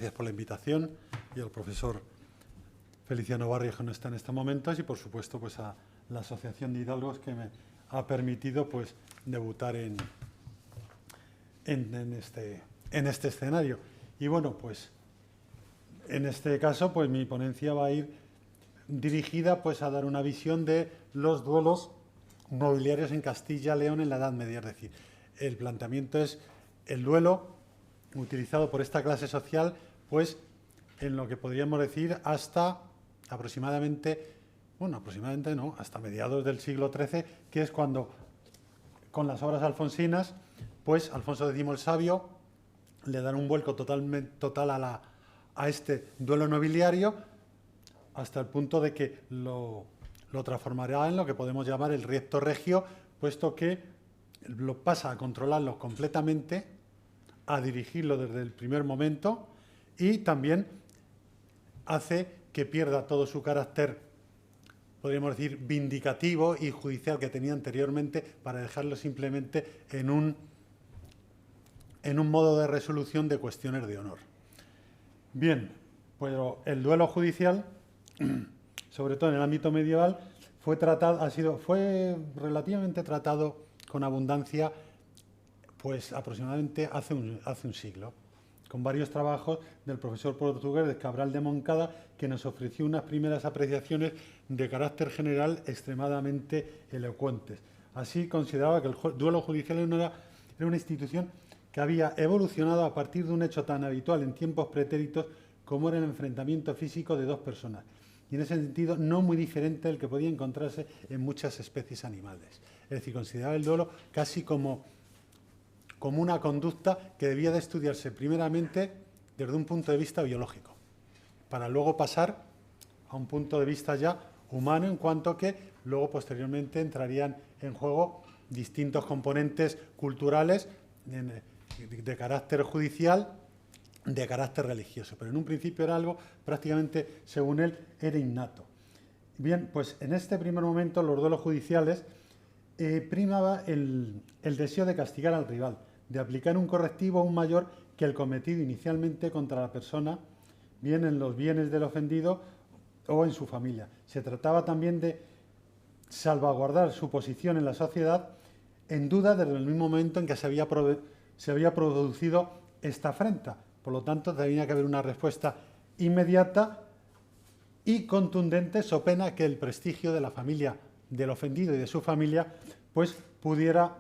Gracias por la invitación y al profesor Feliciano Barrios, que no está en estos momentos, y por supuesto pues a la Asociación de Hidalgos, que me ha permitido pues debutar en este escenario. Y bueno, pues en este caso pues mi ponencia va a ir dirigida pues a dar una visión de los duelos nobiliarios en Castilla y León en la Edad Media. Es decir, el planteamiento es el duelo utilizado por esta clase social pues en lo que podríamos decir hasta aproximadamente no, hasta mediados del siglo XIII, que es cuando, con las obras alfonsinas, pues Alfonso X el Sabio le dan un vuelco total a este duelo nobiliario, hasta el punto de que lo transformará en lo que podemos llamar el riecto regio, puesto que lo pasa a controlarlo completamente, a dirigirlo desde el primer momento, y también hace que pierda todo su carácter, podríamos decir, vindicativo y judicial que tenía anteriormente, para dejarlo simplemente en un modo de resolución de cuestiones de honor. Bien, pues el duelo judicial, sobre todo en el ámbito medieval, fue relativamente tratado con abundancia pues aproximadamente hace un siglo, con varios trabajos del profesor portugués de Cabral de Moncada, que nos ofreció unas primeras apreciaciones de carácter general extremadamente elocuentes. Así consideraba que el duelo judicial era una institución que había evolucionado a partir de un hecho tan habitual en tiempos pretéritos como era el enfrentamiento físico de dos personas, y en ese sentido no muy diferente del que podía encontrarse en muchas especies animales. Es decir, consideraba el duelo casi como una conducta que debía de estudiarse primeramente desde un punto de vista biológico, para luego pasar a un punto de vista ya humano, en cuanto que luego posteriormente entrarían en juego distintos componentes culturales de carácter judicial, de carácter religioso, pero en un principio era algo prácticamente, según él, era innato. Bien, pues en este primer momento los duelos judiciales primaba el deseo de castigar al rival, de aplicar un correctivo aún mayor que el cometido inicialmente contra la persona, bien en los bienes del ofendido o en su familia. Se trataba también de salvaguardar su posición en la sociedad, en duda desde el mismo momento en que se había producido esta afrenta. Por lo tanto, tenía que haber una respuesta inmediata y contundente, so pena que el prestigio de la familia del ofendido y de su familia pues pudiera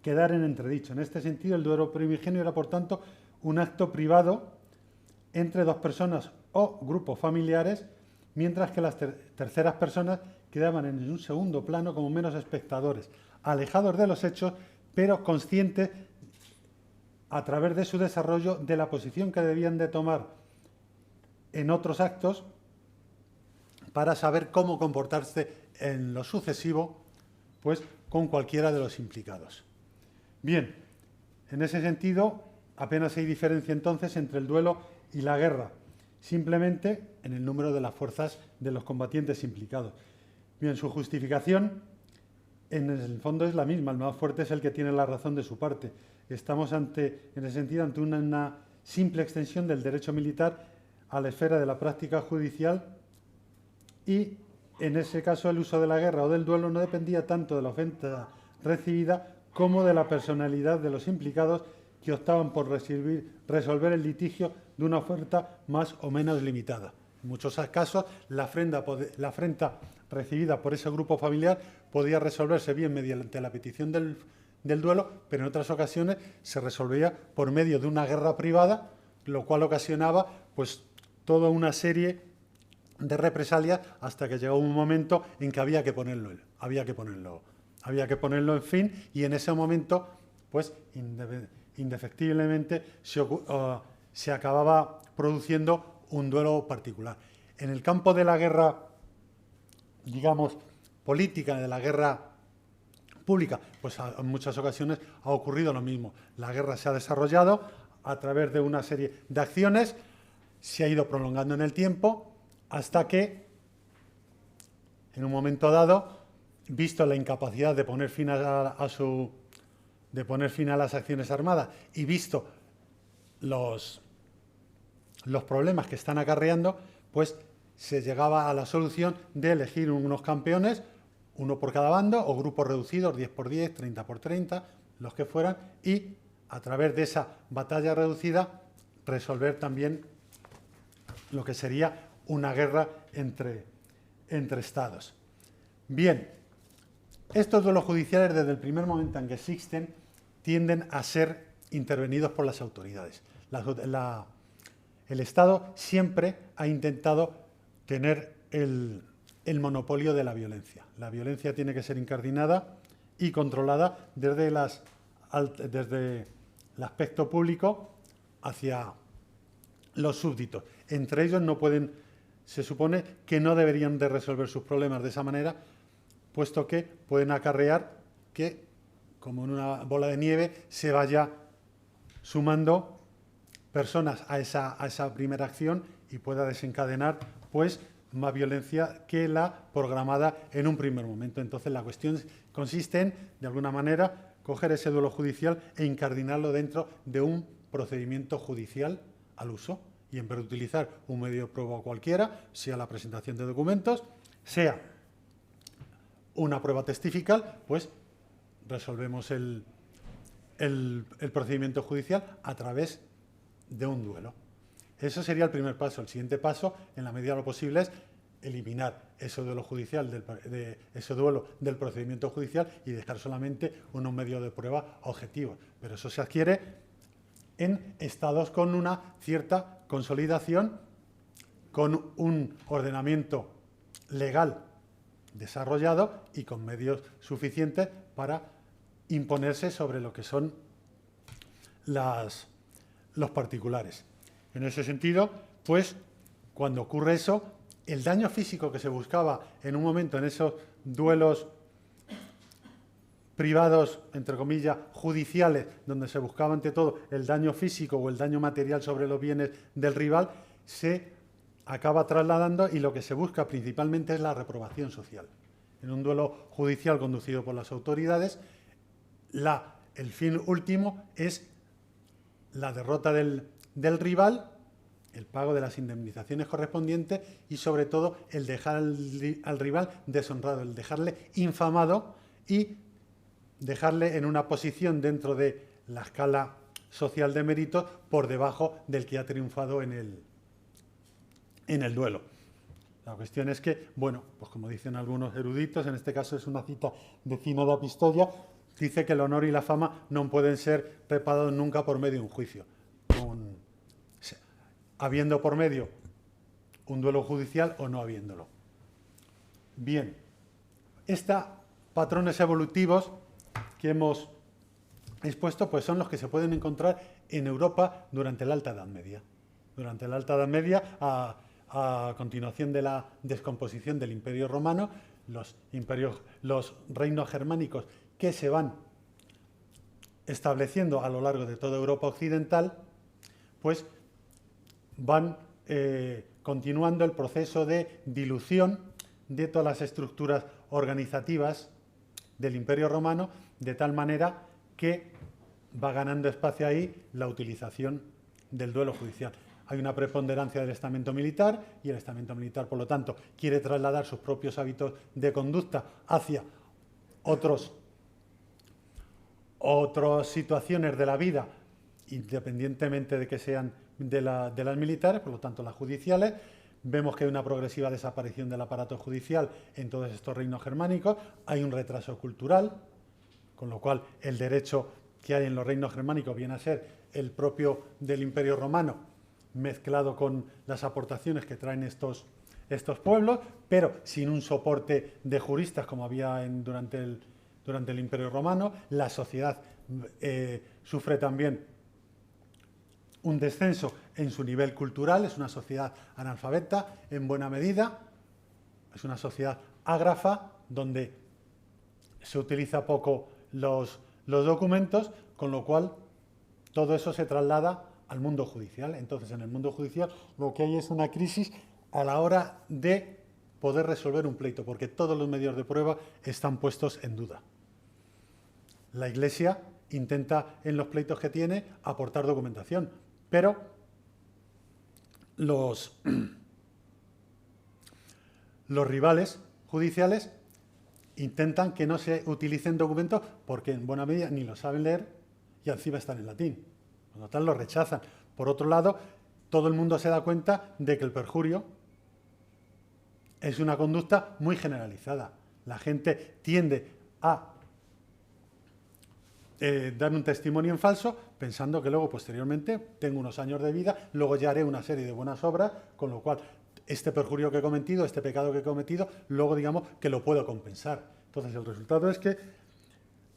quedar en entredicho. En este sentido, el duelo primigenio era, por tanto, un acto privado entre dos personas o grupos familiares, mientras que las terceras personas quedaban en un segundo plano como meros espectadores, alejados de los hechos, pero conscientes a través de su desarrollo de la posición que debían de tomar en otros actos para saber cómo comportarse en lo sucesivo pues con cualquiera de los implicados. Bien, en ese sentido apenas hay diferencia entonces entre el duelo y la guerra, simplemente en el número de las fuerzas de los combatientes implicados. Bien, su justificación en el fondo es la misma, el más fuerte es el que tiene la razón de su parte. Estamos en ese sentido ante una simple extensión del derecho militar a la esfera de la práctica judicial, y en ese caso el uso de la guerra o del duelo no dependía tanto de la ofensa recibida como de la personalidad de los implicados, que optaban por resolver el litigio de una oferta más o menos limitada. En muchos casos, la afrenta recibida por ese grupo familiar podía resolverse bien mediante la petición del duelo, pero en otras ocasiones se resolvía por medio de una guerra privada, lo cual ocasionaba pues toda una serie de represalias, hasta que llegó un momento en que había que ponerlo en fin, y en ese momento pues indefectiblemente se acababa produciendo un duelo particular. En el campo de la guerra, digamos, política, de la guerra pública, pues en muchas ocasiones ha ocurrido lo mismo. La guerra se ha desarrollado a través de una serie de acciones, se ha ido prolongando en el tiempo, hasta que, en un momento dado, visto la incapacidad de poner fin a las acciones armadas, y visto los los problemas que están acarreando, pues se llegaba a la solución de elegir unos campeones, uno por cada bando, o grupos reducidos, 10 por 10, 30 por 30, los que fueran, y a través de esa batalla reducida resolver también lo que sería una guerra entre estados. Bien, estos duelos judiciales desde el primer momento en que existen tienden a ser intervenidos por las autoridades. El Estado siempre ha intentado tener el monopolio de la violencia. La violencia tiene que ser incardinada y controlada desde el aspecto público hacia los súbditos. Entre ellos no pueden, se supone que no deberían de resolver sus problemas de esa manera, puesto que pueden acarrear que, como en una bola de nieve, se vaya sumando personas a esa primera acción y pueda desencadenar pues más violencia que la programada en un primer momento. Entonces la cuestión consiste en, de alguna manera, coger ese duelo judicial e incardinarlo dentro de un procedimiento judicial al uso, y en vez de utilizar un medio de prueba cualquiera, sea la presentación de documentos, sea una prueba testifical, pues resolvemos el procedimiento judicial a través de un duelo. Eso sería el primer paso. El siguiente paso, en la medida de lo posible, es eliminar ese duelo judicial, ese duelo del procedimiento judicial, y dejar solamente unos medios de prueba objetivos. Pero eso se adquiere en estados con una cierta consolidación, con un ordenamiento legal desarrollado y con medios suficientes para imponerse sobre lo que son los particulares. En ese sentido, pues, cuando ocurre eso, el daño físico que se buscaba en un momento en esos duelos privados, entre comillas, judiciales, donde se buscaba ante todo el daño físico o el daño material sobre los bienes del rival, se acaba trasladando, y lo que se busca principalmente es la reprobación social. En un duelo judicial conducido por las autoridades, el fin último es la derrota del rival, el pago de las indemnizaciones correspondientes y, sobre todo, el dejar al rival deshonrado, el dejarle infamado y dejarle en una posición dentro de la escala social de méritos por debajo del que ha triunfado en el duelo. La cuestión es que, bueno, pues como dicen algunos eruditos, en este caso es una cita de Zino da Pistoia, dice que el honor y la fama no pueden ser reparados nunca por medio de un juicio. Habiendo por medio un duelo judicial o no habiéndolo. Bien, estos patrones evolutivos que hemos expuesto, pues son los que se pueden encontrar en Europa durante la Alta Edad Media. Durante la Alta Edad Media, a continuación de la descomposición del Imperio Romano, los reinos germánicos que se van estableciendo a lo largo de toda Europa occidental, pues van continuando el proceso de dilución de todas las estructuras organizativas del Imperio Romano, de tal manera que va ganando espacio ahí la utilización del duelo judicial. Hay una preponderancia del estamento militar, y el estamento militar, por lo tanto, quiere trasladar sus propios hábitos de conducta hacia otras situaciones de la vida, independientemente de que sean de las militares, por lo tanto las judiciales. Vemos que hay una progresiva desaparición del aparato judicial en todos estos reinos germánicos. Hay un retraso cultural, con lo cual el derecho que hay en los reinos germánicos viene a ser el propio del Imperio Romano, mezclado con las aportaciones que traen estos pueblos, pero sin un soporte de juristas como había durante el Imperio Romano. La sociedad sufre también un descenso en su nivel cultural, es una sociedad analfabeta en buena medida, es una sociedad ágrafa donde se utiliza poco los documentos, con lo cual todo eso se traslada al mundo judicial. Entonces, en el mundo judicial lo que hay es una crisis a la hora de poder resolver un pleito, porque todos los medios de prueba están puestos en duda. La Iglesia intenta, en los pleitos que tiene, aportar documentación, pero los, los rivales judiciales intentan que no se utilicen documentos porque en buena medida ni lo saben leer y encima están en latín. Por lo tanto, lo rechazan. Por otro lado, todo el mundo se da cuenta de que el perjurio es una conducta muy generalizada. La gente tiende a dar un testimonio en falso pensando que luego, posteriormente, tengo unos años de vida, luego ya haré una serie de buenas obras, con lo cual este perjurio que he cometido, este pecado que he cometido, luego digamos que lo puedo compensar. Entonces el resultado es que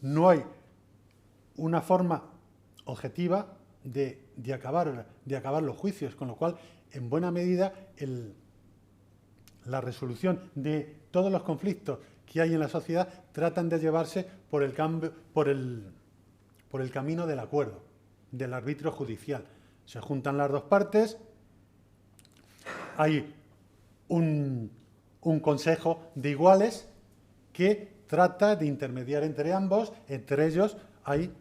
no hay una forma objetiva de acabar los juicios, con lo cual, en buena medida, la resolución de todos los conflictos que hay en la sociedad tratan de llevarse por el camino del acuerdo, del arbitrio judicial. Se juntan las dos partes, hay un consejo de iguales que trata de intermediar entre ambos. Entre ellos hay,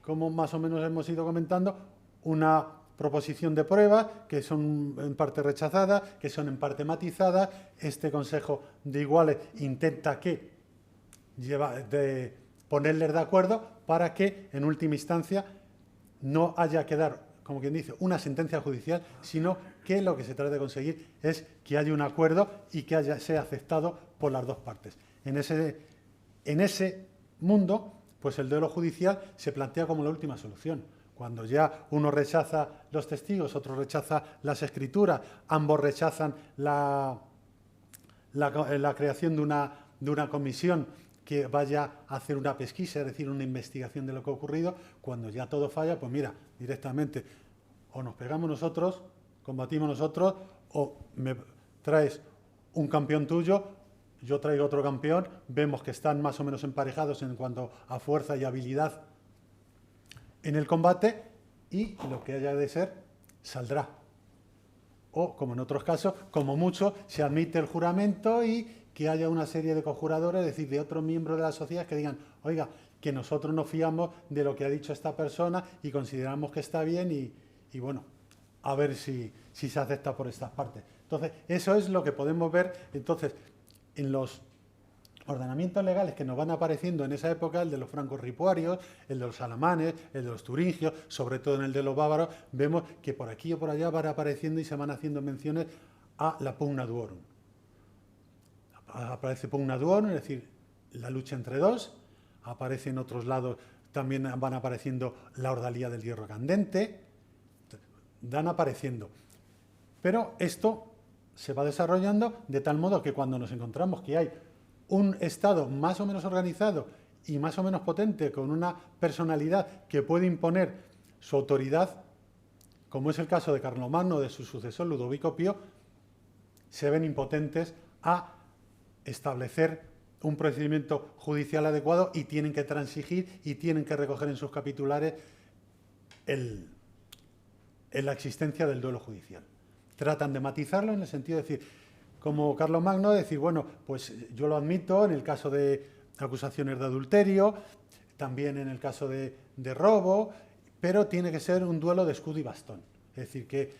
como más o menos hemos ido comentando, una proposición de pruebas que son en parte rechazadas, que son en parte matizadas. Este consejo de iguales intenta ponerles de acuerdo para que, en última instancia, no haya que dar, como quien dice, una sentencia judicial, sino que lo que se trata de conseguir es que haya un acuerdo y que sea aceptado por las dos partes. En ese mundo, pues el duelo judicial se plantea como la última solución. Cuando ya uno rechaza los testigos, otro rechaza las escrituras, ambos rechazan la creación de una comisión que vaya a hacer una pesquisa, es decir, una investigación de lo que ha ocurrido. Cuando ya todo falla, pues mira, directamente o nos pegamos nosotros, combatimos nosotros, o me traes un campeón tuyo, yo traigo otro campeón, vemos que están más o menos emparejados en cuanto a fuerza y habilidad en el combate, y lo que haya de ser saldrá. O, como en otros casos, como mucho, se admite el juramento y que haya una serie de conjuradores, es decir, de otros miembros de la sociedad que digan, oiga, que nosotros nos fiamos de lo que ha dicho esta persona y consideramos que está bien y bueno, a ver si se acepta por estas partes. Entonces, eso es lo que podemos ver entonces en los ordenamientos legales que nos van apareciendo en esa época, el de los francos ripuarios, el de los alamanes, el de los turingios, sobre todo en el de los bávaros. Vemos que por aquí o por allá van apareciendo y se van haciendo menciones a la pugna duorum. Aparece pugna duorum, es decir, la lucha entre dos. Aparece en otros lados, también van apareciendo la ordalía del hierro candente. Van apareciendo. Pero esto se va desarrollando de tal modo que cuando nos encontramos que hay un Estado más o menos organizado y más o menos potente, con una personalidad que puede imponer su autoridad, como es el caso de Carlomagno o de su sucesor Ludovico Pío, se ven impotentes a establecer un procedimiento judicial adecuado y tienen que transigir y tienen que recoger en sus capitulares la existencia del duelo judicial. Tratan de matizarlo en el sentido de decir, como Carlomagno, decir, bueno, pues yo lo admito en el caso de acusaciones de adulterio, también en el caso de robo, pero tiene que ser un duelo de escudo y bastón. Es decir, que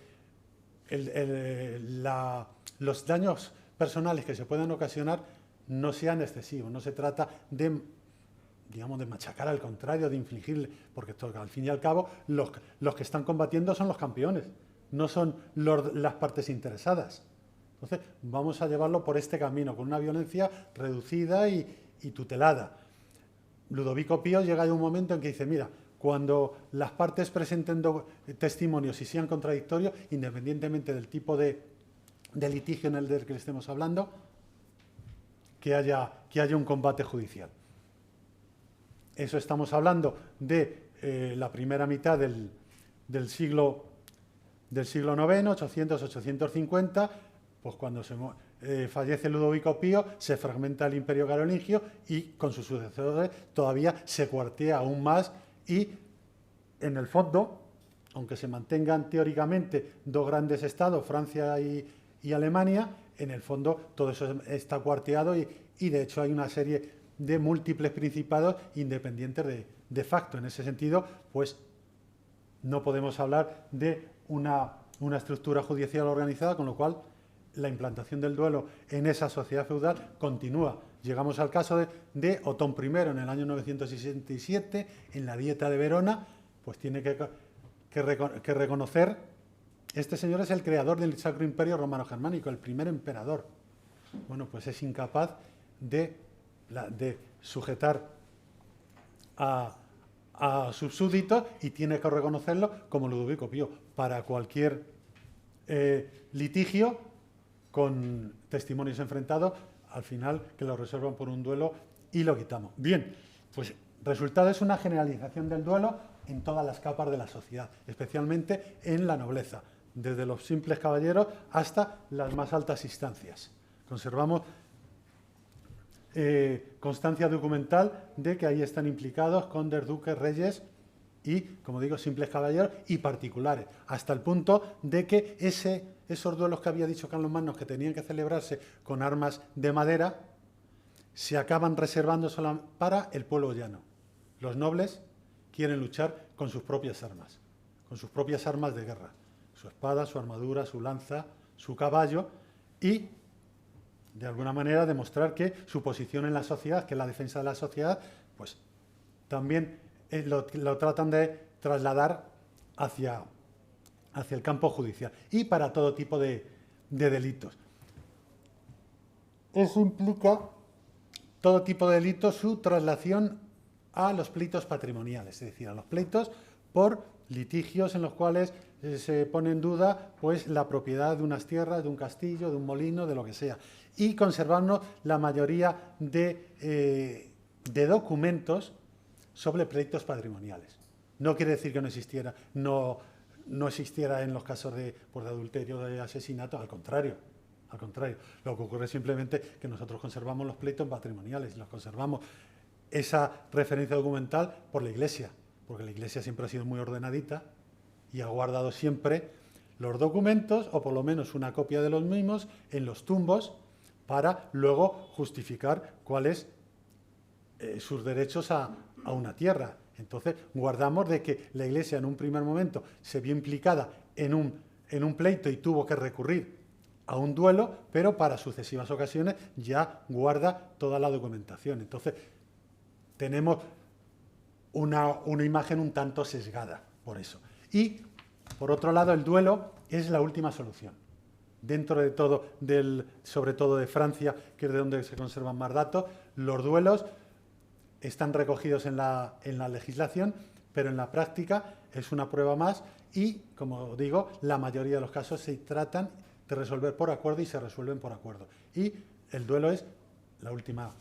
los daños personales que se puedan ocasionar no sean excesivos. No se trata de, digamos, de machacar al contrario, de infligirle, porque al fin y al cabo los que están combatiendo son los campeones, no son las partes interesadas. Entonces, vamos a llevarlo por este camino, con una violencia reducida y tutelada. Ludovico Pío llega a un momento en que dice, mira, cuando las partes presenten testimonios y sean contradictorios, independientemente del tipo de litigio en el del que le estemos hablando, que haya un combate judicial. Eso estamos hablando de la primera mitad del siglo IX, 800-850, pues cuando fallece Ludovico Pío, se fragmenta el Imperio Carolingio y con sus sucesores todavía se cuartea aún más y, en el fondo, aunque se mantengan teóricamente dos grandes estados, Francia y Alemania, en el fondo todo eso está cuarteado y de hecho hay una serie de múltiples principados independientes de facto. En ese sentido, pues no podemos hablar de una una estructura judicial organizada, con lo cual la implantación del duelo en esa sociedad feudal continúa. Llegamos al caso de Otón I en el año 967, en la Dieta de Verona, pues tiene que reconocer, este señor es el creador del Sacro Imperio Romano-Germánico, el primer emperador. Bueno, pues es incapaz de sujetar a sus súbditos y tiene que reconocerlo como Ludovico Pío para cualquier litigio con testimonios enfrentados, al final que lo resuelvan por un duelo y lo quitamos. Bien, pues resultado es una generalización del duelo en todas las capas de la sociedad, especialmente en la nobleza, desde los simples caballeros hasta las más altas instancias. Conservamos constancia documental de que ahí están implicados condes, duques, reyes y, como digo, simples caballeros y particulares, hasta el punto de que esos duelos que había dicho Carlomagno que tenían que celebrarse con armas de madera se acaban reservando solo para el pueblo llano. Los nobles quieren luchar con sus propias armas de guerra, su espada, su armadura, su lanza, su caballo, y de alguna manera demostrar que su posición en la sociedad, que es la defensa de la sociedad, pues también lo tratan de trasladar hacia el campo judicial y para todo tipo de delitos. Eso implica todo tipo de delitos, su traslación a los pleitos patrimoniales, es decir, a los pleitos por litigios en los cuales se pone en duda pues la propiedad de unas tierras, de un castillo, de un molino, de lo que sea, y conservando la mayoría de documentos sobre pleitos patrimoniales. No quiere decir que no existiera, no existiera en los casos de adulterio, de asesinato, al contrario. Al contrario, lo que ocurre es simplemente que nosotros conservamos los pleitos patrimoniales y los conservamos esa referencia documental por la Iglesia, porque la Iglesia siempre ha sido muy ordenadita y ha guardado siempre los documentos, o por lo menos una copia de los mismos, en los tumbos, para luego justificar cuáles sus derechos a una tierra. Entonces, guardamos de que la Iglesia en un primer momento se vio implicada en un pleito y tuvo que recurrir a un duelo, pero para sucesivas ocasiones ya guarda toda la documentación. Entonces, tenemos una imagen un tanto sesgada por eso. Y, por otro lado, el duelo es la última solución. Dentro de todo, sobre todo de Francia, que es de donde se conservan más datos, los duelos están recogidos en la legislación, pero en la práctica es una prueba más y, como digo, la mayoría de los casos se tratan de resolver por acuerdo y se resuelven por acuerdo. Y el duelo es la última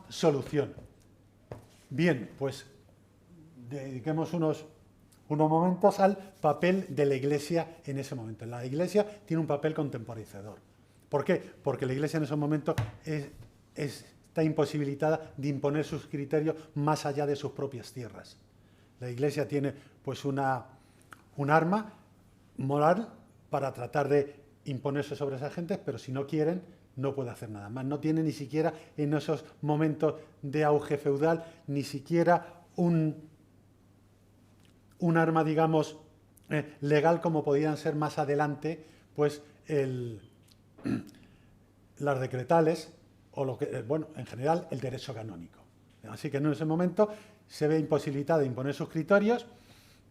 solución. Bien, pues dediquemos unos momentos al papel de la Iglesia en ese momento. La Iglesia tiene un papel contemporizador. ¿Por qué? Porque la Iglesia en esos momentos está imposibilitada de imponer sus criterios más allá de sus propias tierras. La Iglesia tiene pues un arma moral para tratar de imponerse sobre esa gente, pero si no quieren, no puede hacer nada más. No tiene ni siquiera en esos momentos de auge feudal, ni siquiera un arma, digamos, legal como podían ser más adelante, pues las decretales, o en general, el derecho canónico. Así que en ese momento se ve imposibilitada de imponer sus criterios.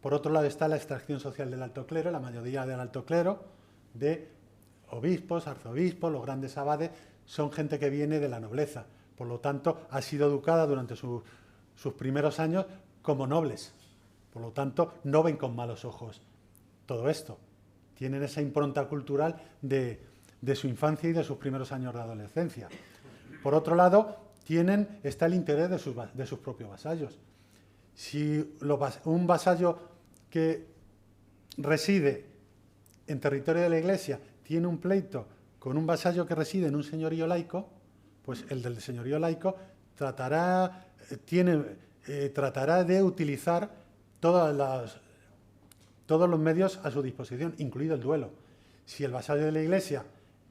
Por otro lado está la extracción social del alto clero, la mayoría del alto clero, de obispos, arzobispos, los grandes abades, son gente que viene de la nobleza. Por lo tanto, ha sido educada durante sus primeros años como nobles. Por lo tanto, no ven con malos ojos todo esto. Tienen esa impronta cultural de su infancia y de sus primeros años de adolescencia. Por otro lado, está el interés de sus propios vasallos. Si un vasallo que reside en territorio de la Iglesia tiene un pleito con un vasallo que reside en un señorío laico, pues el del señorío laico tratará de utilizar todos los medios a su disposición, incluido el duelo. Si el vasallo de la Iglesia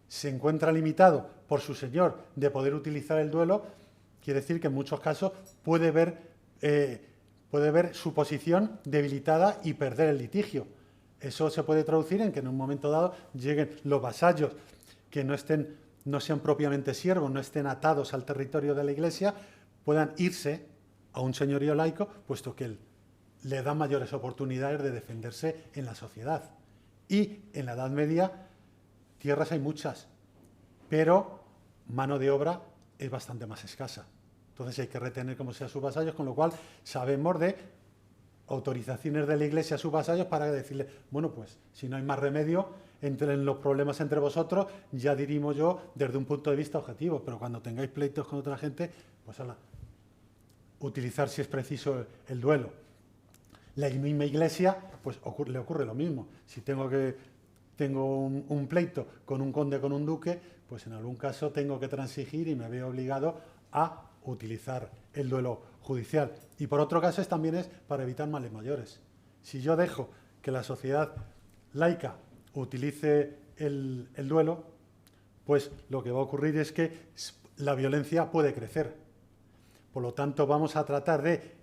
se encuentra limitado por su señor de poder utilizar el duelo, quiere decir que en muchos casos puede ver su posición debilitada y perder el litigio. Eso se puede traducir en que en un momento dado lleguen los vasallos que no sean propiamente siervos, no estén atados al territorio de la Iglesia, puedan irse a un señorío laico, puesto que le da mayores oportunidades de defenderse en la sociedad. Y en la Edad Media, tierras hay muchas, pero mano de obra es bastante más escasa. Entonces hay que retener como sea sus vasallos, con lo cual sabemos de autorizaciones de la Iglesia a sus vasallos para decirle, bueno, pues si no hay más remedio, entren los problemas entre vosotros, ya dirimo yo desde un punto de vista objetivo, pero cuando tengáis pleitos con otra gente, pues utilizar si es preciso el duelo. La misma Iglesia, pues le ocurre lo mismo. Si tengo un pleito con un conde, con un duque, pues en algún caso tengo que transigir y me veo obligado a utilizar el duelo judicial. Y por otro caso también es para evitar males mayores. Si yo dejo que la sociedad laica utilice el duelo, pues lo que va a ocurrir es que la violencia puede crecer. Por lo tanto, vamos a tratar de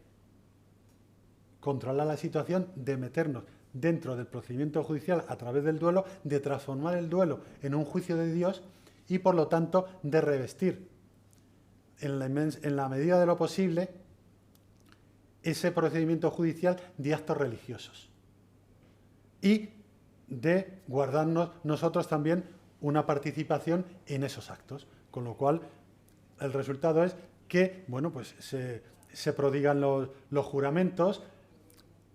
controlar la situación, de meternos dentro del procedimiento judicial a través del duelo, de transformar el duelo en un juicio de Dios y, por lo tanto, de revestir en la medida de lo posible ese procedimiento judicial de actos religiosos y de guardarnos nosotros también una participación en esos actos, con lo cual el resultado es que, bueno, pues se prodigan los juramentos.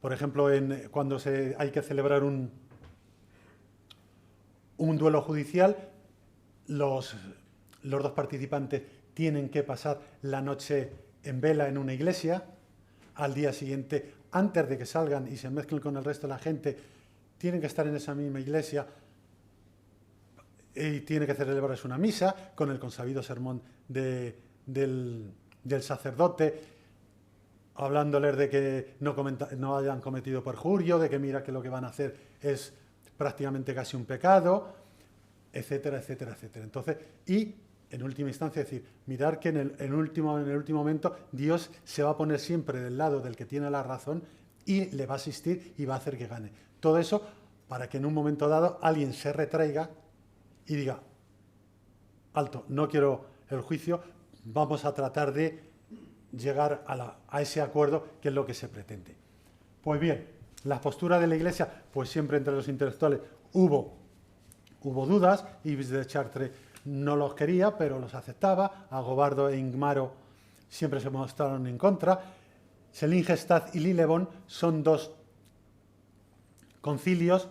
Por ejemplo, cuando hay que celebrar un duelo judicial, los dos participantes tienen que pasar la noche en vela en una iglesia. Al día siguiente, antes de que salgan y se mezclen con el resto de la gente, tienen que estar en esa misma iglesia y tiene que celebrarse una misa con el consabido sermón del sacerdote, hablándoles de que no hayan cometido perjurio, de que mira que lo que van a hacer es prácticamente casi un pecado, etcétera, etcétera, etcétera. Entonces, y en última instancia, es decir, mirar que en el último momento Dios se va a poner siempre del lado del que tiene la razón y le va a asistir y va a hacer que gane. Todo eso para que en un momento dado alguien se retraiga y diga, alto, no quiero el juicio, vamos a tratar de llegar a ese acuerdo que es lo que se pretende. Pues bien, las posturas de la Iglesia, pues siempre entre los intelectuales hubo dudas. Yves de Chartres no los quería, pero los aceptaba. Agobardo e Ingmaro siempre se mostraron en contra. Seligenstadt y Lillebonne son dos concilios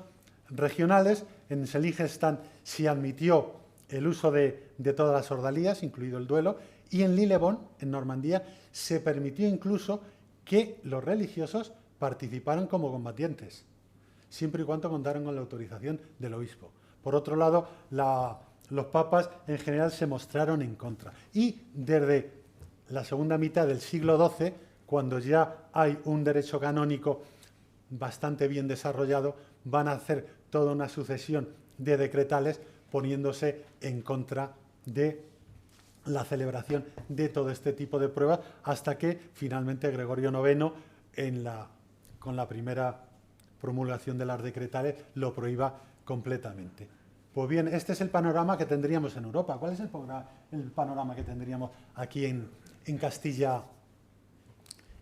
regionales. En Seligenstadt se admitió el uso de todas las ordalías, incluido el duelo, y en Lillebonne, en Normandía, se permitió incluso que los religiosos participaran como combatientes, siempre y cuando contaran con la autorización del obispo. Por otro lado, los papas en general se mostraron en contra. Y desde la segunda mitad del siglo XII, cuando ya hay un derecho canónico bastante bien desarrollado, van a hacer toda una sucesión de decretales poniéndose en contra de la celebración de todo este tipo de pruebas, hasta que finalmente Gregorio IX, con la primera promulgación de las decretales, lo prohíba completamente. Pues bien, este es el panorama que tendríamos en Europa. ¿Cuál es el panorama que tendríamos aquí en Castilla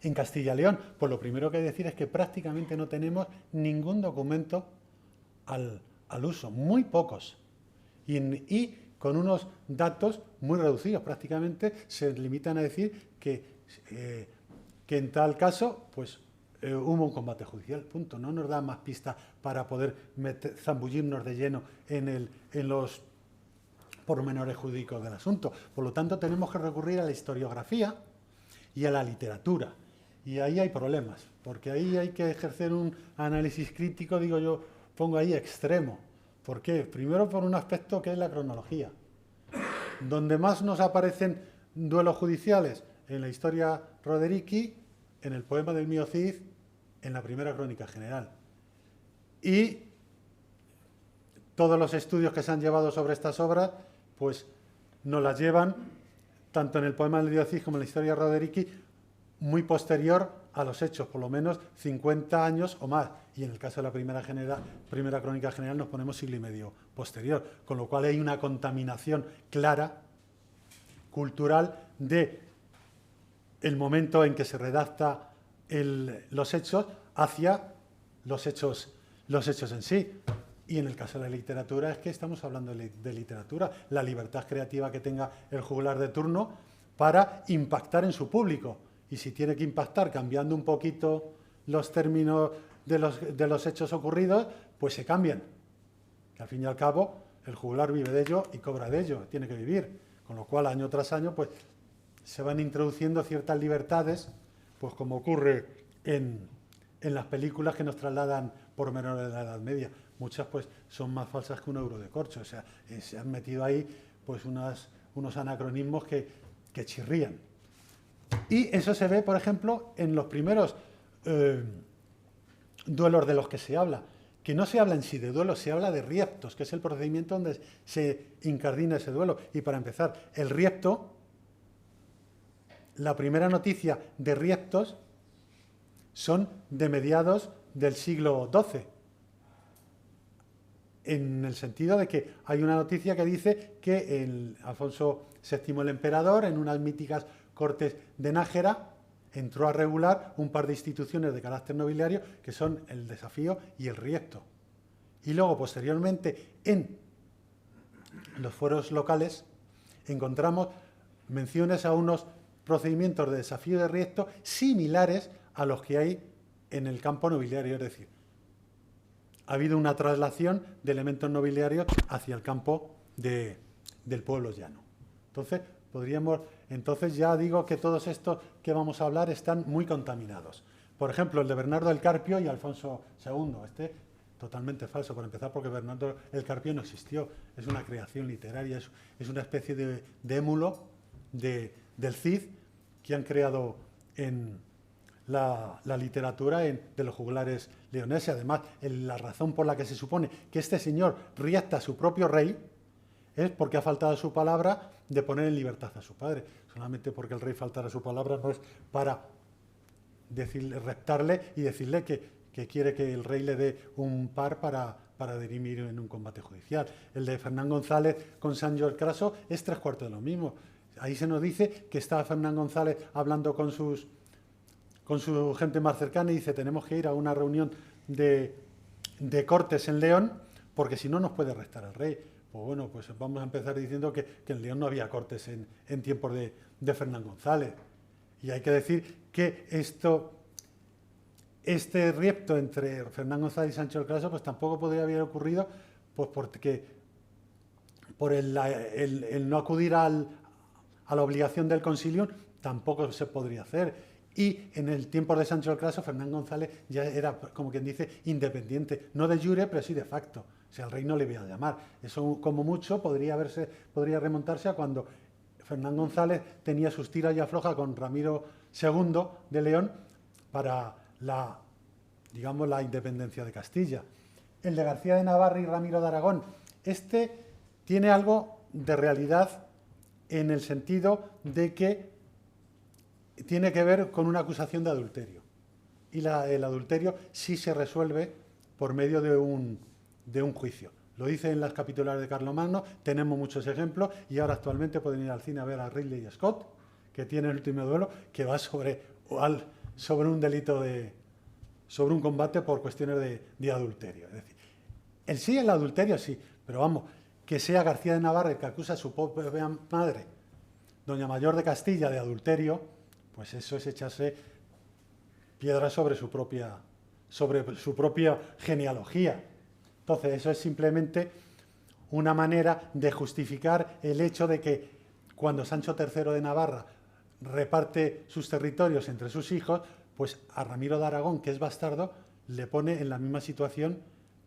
y León? Pues lo primero que hay que decir es que prácticamente no tenemos ningún documento al uso, muy pocos. Y con unos datos muy reducidos, prácticamente se limitan a decir que en tal caso, pues hubo un combate judicial, punto. No nos da más pistas para poder zambullirnos de lleno en los pormenores jurídicos del asunto. Por lo tanto, tenemos que recurrir a la historiografía y a la literatura. Y ahí hay problemas, porque ahí hay que ejercer un análisis crítico, digo yo, pongo ahí extremo. ¿Por qué? Primero por un aspecto que es la cronología. Donde más nos aparecen duelos judiciales, en la historia Rodericki, en el poema del Mio Cid, en la primera crónica general. Y todos los estudios que se han llevado sobre estas obras, pues nos las llevan, tanto en el poema del Mio Cid como en la historia Rodericki, muy posterior a los hechos por lo menos 50 años o más. Y en el caso de la primera crónica general nos ponemos siglo y medio posterior. Con lo cual hay una contaminación clara, cultural, de el momento en que se redacta los hechos hacia los hechos en sí. Y en el caso de la literatura es que estamos hablando de literatura, la libertad creativa que tenga el juglar de turno para impactar en su público. Y si tiene que impactar cambiando un poquito los términos de los hechos ocurridos, pues se cambian. Que al fin y al cabo el juglar vive de ello y cobra de ello, tiene que vivir. Con lo cual, año tras año, pues se van introduciendo ciertas libertades, pues como ocurre en las películas que nos trasladan por menores de la Edad Media. Muchas pues son más falsas que un euro de corcho. O sea, se han metido ahí pues unos anacronismos que chirrían. Y eso se ve, por ejemplo, en los primeros duelos de los que se habla. Que no se habla en sí de duelo, se habla de rieptos, que es el procedimiento donde se incardina ese duelo. Y para empezar, el riepto, la primera noticia de rieptos son de mediados del siglo XII. En el sentido de que hay una noticia que dice que Alfonso VII el emperador, en unas míticas cortes de Nájera, entró a regular un par de instituciones de carácter nobiliario que son el desafío y el riepto. Y luego, posteriormente, en los fueros locales, encontramos menciones a unos procedimientos de desafío y de riepto similares a los que hay en el campo nobiliario. Es decir, ha habido una traslación de elementos nobiliarios hacia el campo del pueblo llano. Entonces ya digo que todos estos que vamos a hablar están muy contaminados. Por ejemplo, el de Bernardo el Carpio y Alfonso II. Totalmente falso, por empezar, porque Bernardo el Carpio no existió. Es una creación literaria, es una especie de émulo del Cid que han creado en la literatura de los juglares leoneses. Además, la razón por la que se supone que este señor rieta a su propio rey es porque ha faltado a su palabra de poner en libertad a su padre. Solamente porque el rey faltara a su palabra no es para reptarle y decirle que quiere que el rey le dé un par para dirimir en un combate judicial. El de Fernán González con Sancho el Craso es 3/4 de lo mismo. Ahí se nos dice que está Fernán González hablando con su gente más cercana y dice: tenemos que ir a una reunión de cortes en León porque si no nos puede arrestar el rey. Pues bueno, pues vamos a empezar diciendo que en León no había cortes en tiempos de Fernán González. Y hay que decir que este riepto entre Fernán González y Sancho el Craso pues tampoco podría haber ocurrido pues porque por el no acudir a la obligación del concilio tampoco se podría hacer. Y en el tiempo de Sancho el Craso, Fernán González ya era, como quien dice, independiente, no de jure, pero sí de facto. O sea, el rey no le iba a llamar. Eso, como mucho, podría remontarse a cuando Fernán González tenía sus tiras y afloja con Ramiro II de León para la independencia de Castilla. El de García de Navarra y Ramiro de Aragón, tiene algo de realidad en el sentido de que tiene que ver con una acusación de adulterio. Y el adulterio sí se resuelve por medio de un juicio. Lo dice en las capitulares de Carlomagno, tenemos muchos ejemplos y ahora actualmente pueden ir al cine a ver a Ridley Scott, que tiene el último duelo, que va sobre un delito sobre un combate por cuestiones de adulterio. Es decir, el adulterio sí, pero vamos, que sea García de Navarra el que acusa a su propia madre, doña Mayor de Castilla, de adulterio, pues eso es echarse piedra sobre su propia genealogía. Entonces, eso es simplemente una manera de justificar el hecho de que cuando Sancho III de Navarra reparte sus territorios entre sus hijos, pues a Ramiro de Aragón, que es bastardo, le pone en la misma situación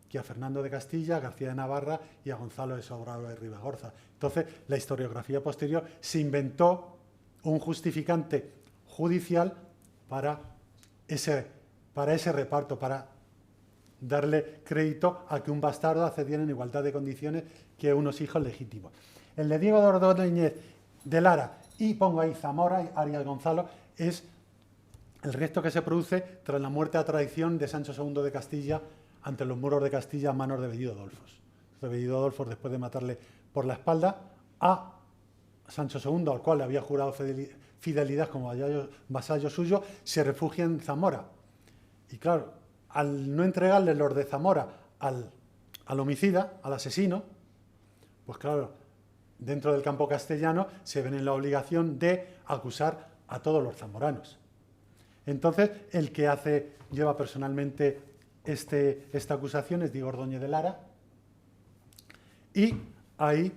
que a Fernando de Castilla, a García de Navarra y a Gonzalo de Sobrado de Ribagorza. Entonces, la historiografía posterior se inventó un justificante judicial para ese reparto, para darle crédito a que un bastardo accediera en igualdad de condiciones que unos hijos legítimos. El de Diego de Ordóñez de Lara, y pongo ahí Zamora, Arias Gonzalo, es el riesto que se produce tras la muerte a traición de Sancho II de Castilla ante los muros de Castilla a manos de Bellido Adolfos. Bellido Adolfos, después de matarle por la espalda a Sancho II, al cual le había jurado fidelidad como vasallo suyo, se refugia en Zamora. Y claro, al no entregarle los de Zamora al homicida, al asesino, pues claro, dentro del campo castellano se ven en la obligación de acusar a todos los zamoranos. Entonces, el que lleva personalmente esta acusación es Diego Ordóñez de Lara, y ahí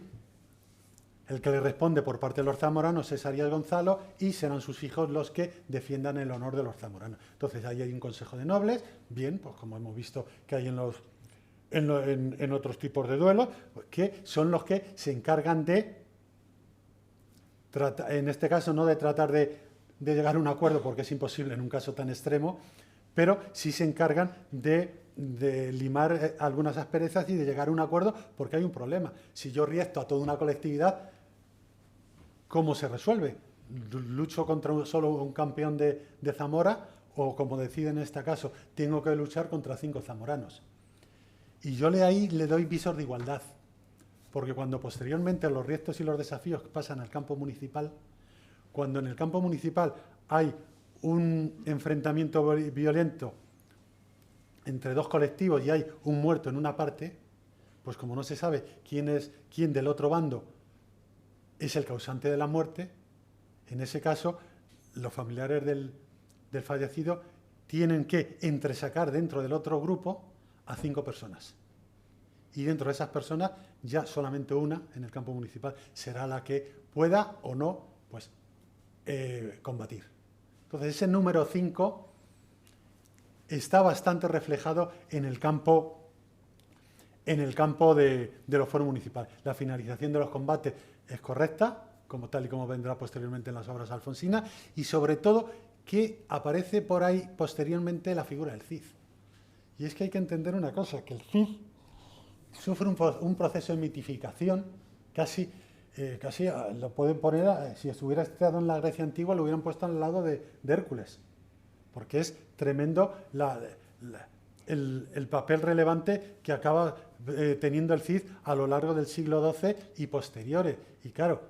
el que le responde por parte de los zamoranos es Arias Gonzalo, y serán sus hijos los que defiendan el honor de los zamoranos. Entonces ahí hay un consejo de nobles, bien, pues como hemos visto que hay en otros tipos de duelos, que son los que se encargan de, en este caso no de tratar de llegar a un acuerdo, porque es imposible en un caso tan extremo, pero sí se encargan de limar algunas asperezas y de llegar a un acuerdo, porque hay un problema. Si yo riesto a toda una colectividad, ¿cómo se resuelve? ¿Lucho contra solo un campeón de Zamora? O, como decide en este caso, tengo que luchar contra 5 zamoranos. Y yo ahí le doy visor de igualdad, porque cuando posteriormente los riestos y los desafíos pasan al campo municipal, cuando en el campo municipal hay un enfrentamiento violento entre 2 colectivos y hay un muerto en una parte, pues como no se sabe quién del otro bando es el causante de la muerte, en ese caso los familiares del fallecido tienen que entresacar dentro del otro grupo a 5 personas. Y dentro de esas personas ya solamente una en el campo municipal será la que pueda o no pues, combatir. Entonces ese número 5 está bastante reflejado en el campo de los foros municipales. La finalización de los combates es correcta, tal y como vendrá posteriormente en las obras alfonsinas, y sobre todo que aparece por ahí posteriormente la figura del Cid. Y es que hay que entender una cosa, que el Cid sufre un proceso de mitificación casi lo pueden poner, si estuviera estado en la Grecia antigua, lo hubieran puesto al lado de Hércules, porque es tremendo el papel relevante que acaba teniendo el Cid a lo largo del siglo XII y posteriores. Y claro,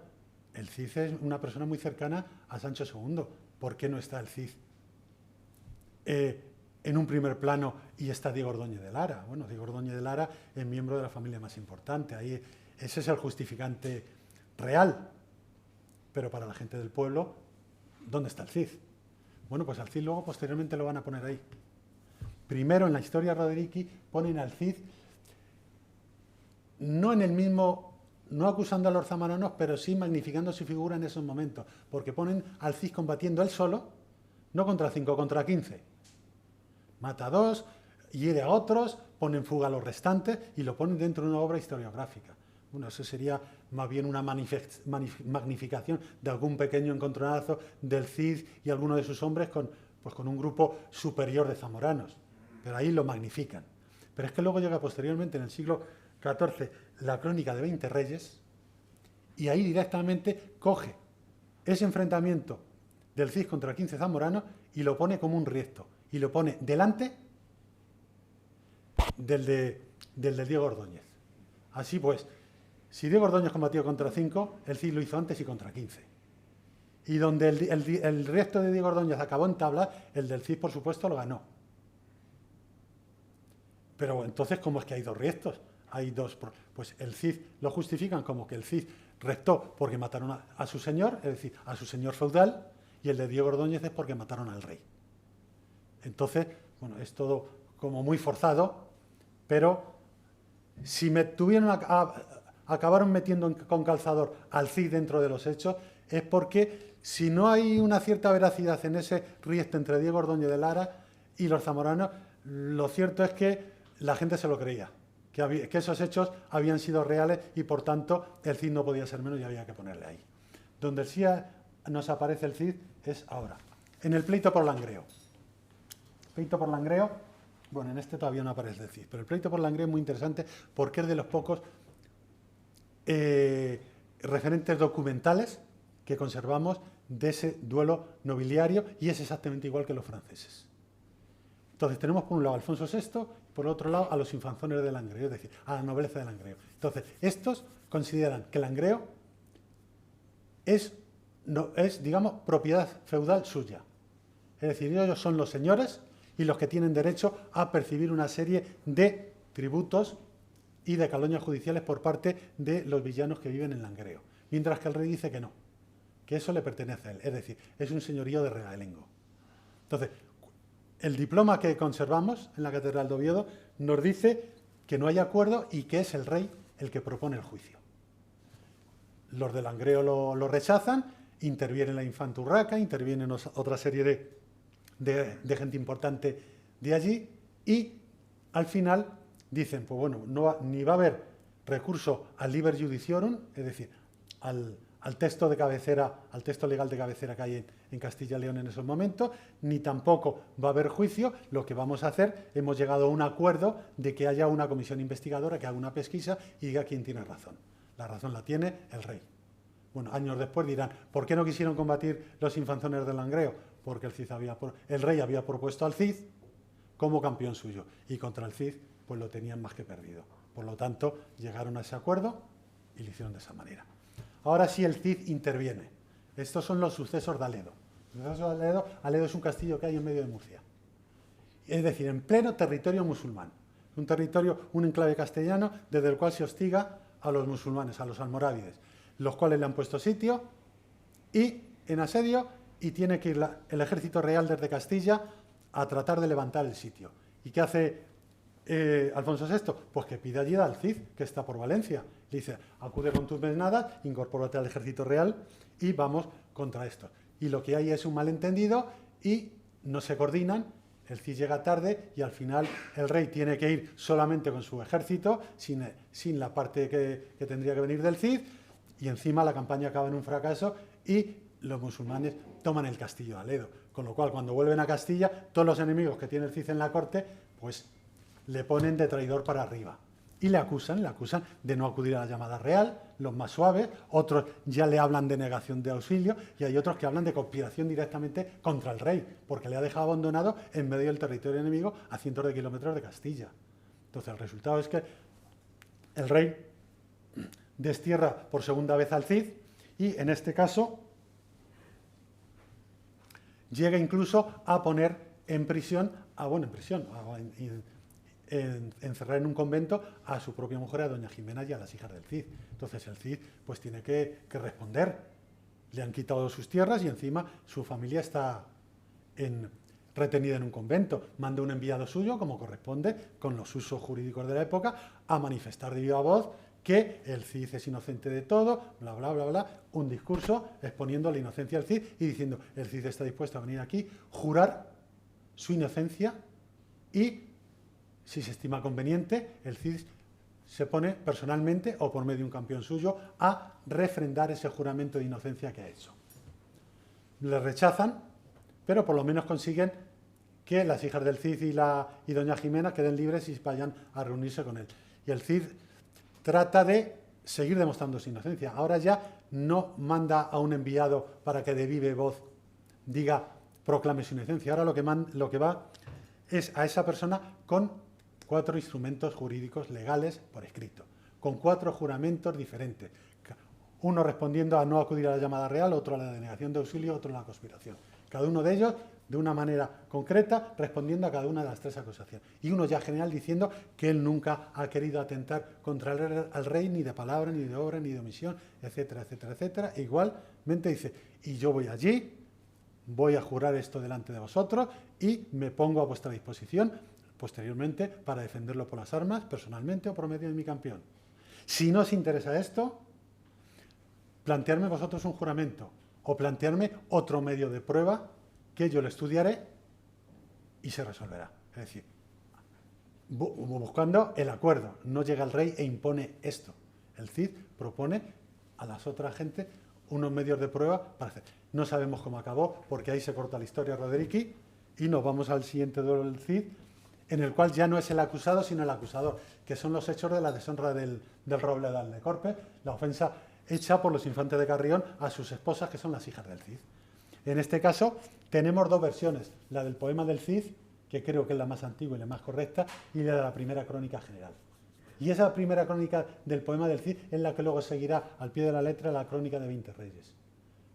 el Cid es una persona muy cercana a Sancho II. ¿Por qué no está el Cid en un primer plano y está Diego Ordóñez de Lara? Bueno, Diego Ordóñez de Lara es miembro de la familia más importante. Ahí, ese es el justificante real. Pero para la gente del pueblo, ¿dónde está el Cid? Bueno, pues al Cid luego posteriormente lo van a poner ahí. Primero en la historia Rodericky ponen al Cid no acusando a los zamoranos, pero sí magnificando su figura en esos momentos, porque ponen al Cid combatiendo él solo, no contra 5, contra 15. Mata a 2, hiere a otros, pone en fuga a los restantes y lo ponen dentro de una obra historiográfica. Bueno, eso sería más bien una magnificación de algún pequeño encontronazo del Cid y alguno de sus hombres con un grupo superior de zamoranos. Pero ahí lo magnifican. Pero es que luego llega posteriormente, en el siglo XIV, la crónica de 20 reyes, y ahí directamente coge ese enfrentamiento del Cid contra 15 zamoranos y lo pone como un riesto. Y lo pone delante del de Diego Ordóñez. Así pues, si Diego Ordóñez combatió contra 5, el Cid lo hizo antes y contra 15. Y donde el riesto de Diego Ordóñez acabó en tabla, el del Cid, por supuesto, lo ganó. Pero entonces, ¿cómo es que hay 2 riestos? Hay 2. Pues el Cid lo justifican como que el Cid restó porque mataron a su señor, es decir, a su señor feudal, y el de Diego Ordóñez es porque mataron al rey. Entonces, bueno, es todo como muy forzado, pero si acabaron metiendo con calzador al Cid dentro de los hechos, es porque si no hay una cierta veracidad en ese riesto entre Diego Ordóñez de Lara y los zamoranos, lo cierto es que la gente se lo creía, que esos hechos habían sido reales y por tanto el Cid no podía ser menos y había que ponerle ahí. Donde sí nos aparece el Cid es ahora, en el pleito por Langreo. Pleito por Langreo, bueno, en este todavía no aparece el Cid, pero el pleito por Langreo es muy interesante porque es de los pocos referentes documentales que conservamos de ese duelo nobiliario y es exactamente igual que los franceses. Entonces tenemos por un lado a Alfonso VI y por otro lado a los infanzones de Langreo, es decir, a la nobleza de Langreo. Entonces, estos consideran que Langreo es, digamos, propiedad feudal suya. Es decir, ellos son los señores y los que tienen derecho a percibir una serie de tributos y de calumnias judiciales por parte de los villanos que viven en Langreo. Mientras que el rey dice que no, que eso le pertenece a él. Es decir, es un señorío de realengo. Entonces, el diploma que conservamos en la Catedral de Oviedo nos dice que no hay acuerdo y que es el rey el que propone el juicio. Los de Langreo lo rechazan, interviene la infanta Urraca, interviene otra serie de gente importante de allí y al final dicen, pues bueno, ni va a haber recurso al liber judiciorum, es decir, al texto de cabecera, al texto legal de cabecera que hay en Castilla y León en esos momentos, ni tampoco va a haber juicio. Lo que vamos a hacer, hemos llegado a un acuerdo de que haya una comisión investigadora que haga una pesquisa y diga quién tiene razón. La razón la tiene el rey. Bueno, años después dirán, ¿por qué no quisieron combatir los infanzones del Langreo? Porque el rey había propuesto al Cid como campeón suyo y contra el Cid pues lo tenían más que perdido. Por lo tanto, llegaron a ese acuerdo y lo hicieron de esa manera. Ahora sí el Cid interviene. Estos son los sucesos de Aledo. Aledo es un castillo que hay en medio de Murcia. Es decir, en pleno territorio musulmán. Un enclave castellano desde el cual se hostiga a los musulmanes, a los almorávides, los cuales le han puesto sitio y en asedio y tiene que ir el ejército real desde Castilla a tratar de levantar el sitio. ¿Y qué hace Alfonso VI? Pues que pide ayuda al Cid, que está por Valencia. Le dice, acude con tus mesnadas, incorpórate al ejército real y vamos contra esto. Y lo que hay es un malentendido y no se coordinan, el Cid llega tarde y al final el rey tiene que ir solamente con su ejército, sin la parte que tendría que venir del Cid, y encima la campaña acaba en un fracaso y los musulmanes toman el castillo de Aledo. Con lo cual, cuando vuelven a Castilla, todos los enemigos que tiene el Cid en la corte, pues le ponen de traidor para arriba. Y le acusan de no acudir a la llamada real, los más suaves, otros ya le hablan de negación de auxilio y hay otros que hablan de conspiración directamente contra el rey, porque le ha dejado abandonado en medio del territorio enemigo a cientos de kilómetros de Castilla. Entonces el resultado es que el rey destierra por segunda vez al Cid y en este caso llega incluso a poner en prisión, encerrar en un convento a su propia mujer, a doña Jimena y a las hijas del Cid. Entonces el Cid pues tiene que responder. Le han quitado sus tierras y encima su familia está retenida en un convento. Manda un enviado suyo, como corresponde, con los usos jurídicos de la época, a manifestar de viva voz que el Cid es inocente de todo, bla, bla, bla, bla, un discurso exponiendo la inocencia del Cid y diciendo, el Cid está dispuesto a venir aquí, jurar su inocencia y, si se estima conveniente, el Cid se pone personalmente o por medio de un campeón suyo a refrendar ese juramento de inocencia que ha hecho. Le rechazan, pero por lo menos consiguen que las hijas del Cid y doña Jimena queden libres y vayan a reunirse con él. Y el Cid trata de seguir demostrando su inocencia. Ahora ya no manda a un enviado para que de viva voz diga, proclame su inocencia. Ahora lo que va es a esa persona con 4 instrumentos jurídicos legales por escrito, con 4 juramentos diferentes. Uno respondiendo a no acudir a la llamada real, otro a la denegación de auxilio, otro a la conspiración. Cada uno de ellos de una manera concreta, respondiendo a cada una de las 3 acusaciones. Y uno ya general diciendo que él nunca ha querido atentar contra el rey, ni de palabra, ni de obra, ni de omisión, etcétera, etcétera, etcétera. E igualmente dice, y yo voy allí, voy a jurar esto delante de vosotros y me pongo a vuestra disposición posteriormente para defenderlo por las armas, personalmente o por medio de mi campeón. Si no os interesa esto, plantearme vosotros un juramento o plantearme otro medio de prueba que yo lo estudiaré y se resolverá. Es decir, buscando el acuerdo. No llega el rey e impone esto. El Cid propone a las otras gente unos medios de prueba para hacer. No sabemos cómo acabó, porque ahí se corta la historia, Rodericky, y nos vamos al siguiente duelo del Cid, en el cual ya no es el acusado, sino el acusador, que son los hechos de la deshonra del roble de Aldecorpe, la ofensa hecha por los infantes de Carrión a sus esposas, que son las hijas del Cid. En este caso tenemos dos versiones, la del poema del Cid, que creo que es la más antigua y la más correcta, y la de la primera crónica general. Y esa primera crónica del poema del Cid es la que luego seguirá al pie de la letra la crónica de 20 reyes,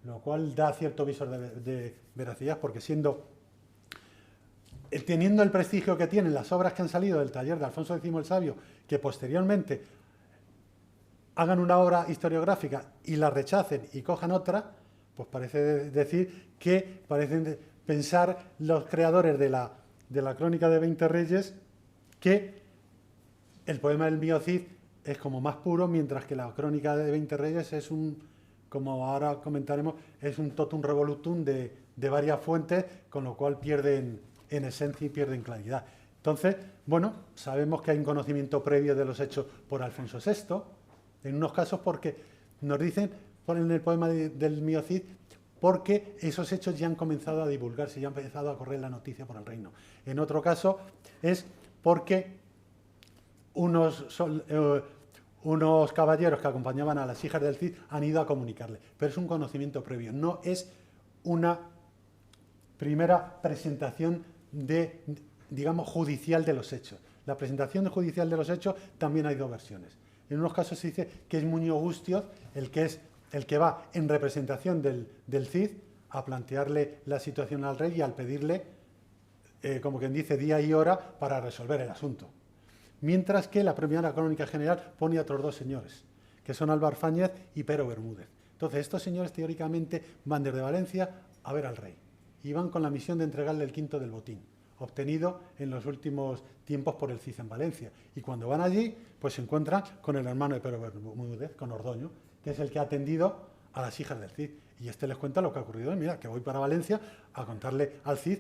lo cual da cierto visor de veracidad, porque teniendo el prestigio que tienen las obras que han salido del taller de Alfonso X el Sabio, que posteriormente hagan una obra historiográfica y la rechacen y cojan otra, pues parece decir que parecen pensar los creadores de la crónica de 20 reyes que el poema del mío Cid es como más puro, mientras que la crónica de 20 reyes es como ahora comentaremos, es un totum revolutum de varias fuentes, con lo cual pierden en esencia y pierden claridad. Entonces, bueno, sabemos que hay un conocimiento previo de los hechos por Alfonso VI, en unos casos porque nos dicen, ponen el poema del mío Cid, porque esos hechos ya han comenzado a divulgarse, ya han empezado a correr la noticia por el reino. En otro caso es porque unos caballeros que acompañaban a las hijas del Cid han ido a comunicarle, pero es un conocimiento previo, no es una primera presentación digamos, judicial de los hechos. La presentación judicial de los hechos también hay dos versiones. En unos casos se dice que es Muñoz Gustioz el que va en representación del Cid a plantearle la situación al rey y al pedirle, como quien dice, día y hora para resolver el asunto. Mientras que la primera crónica general pone a otros dos señores, que son Álvar Fáñez y Pero Bermúdez. Entonces, estos señores teóricamente van desde Valencia a ver al rey y van con la misión de entregarle el quinto del botín, obtenido en los últimos tiempos por el Cid en Valencia. Y cuando van allí, pues se encuentran con el hermano de Pero Bermúdez, con Ordoño, que es el que ha atendido a las hijas del Cid. Y este les cuenta lo que ha ocurrido. Mira, que voy para Valencia a contarle al Cid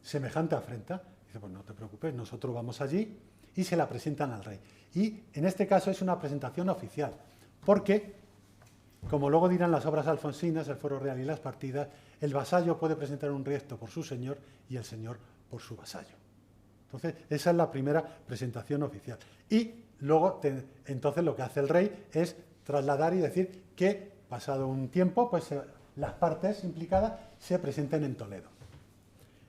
semejante afrenta. Dice, pues no te preocupes, nosotros vamos allí, y se la presentan al rey. Y en este caso es una presentación oficial, porque, como luego dirán las obras alfonsinas, el Foro Real y las partidas, el vasallo puede presentar un resto por su señor y el señor por su vasallo. Entonces, esa es la primera presentación oficial. Y luego, entonces, lo que hace el rey es trasladar y decir que, pasado un tiempo, pues las partes implicadas se presenten en Toledo.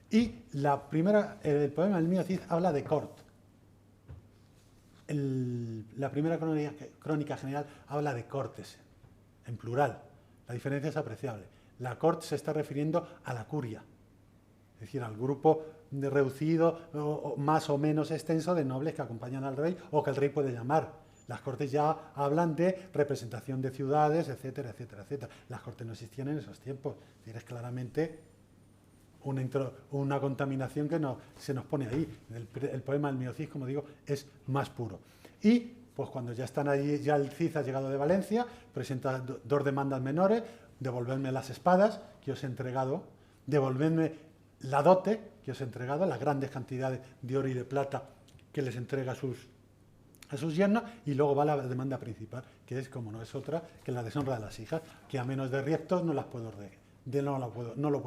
Y el poema del mío Cid habla de corte. La primera crónica general habla de cortes, en plural. La diferencia es apreciable. La corte se está refiriendo a la curia, es decir, al grupo reducido o más o menos extenso de nobles que acompañan al rey o que el rey puede llamar. Las cortes ya hablan de representación de ciudades, etcétera, etcétera, etcétera. Las cortes no existían en esos tiempos. Es decir, es claramente una contaminación que se nos pone ahí. El poema del mío Cid, como digo, es más puro. Y pues cuando ya están allí, ya el Cid ha llegado de Valencia, presenta dos demandas menores: devolverme las espadas que os he entregado, devolverme la dote que os he entregado, las grandes cantidades de oro y de plata que les entrega a sus yernos, y luego va la demanda principal, que es, como no es otra, que la deshonra de las hijas, que a menos de riestos no lo puedo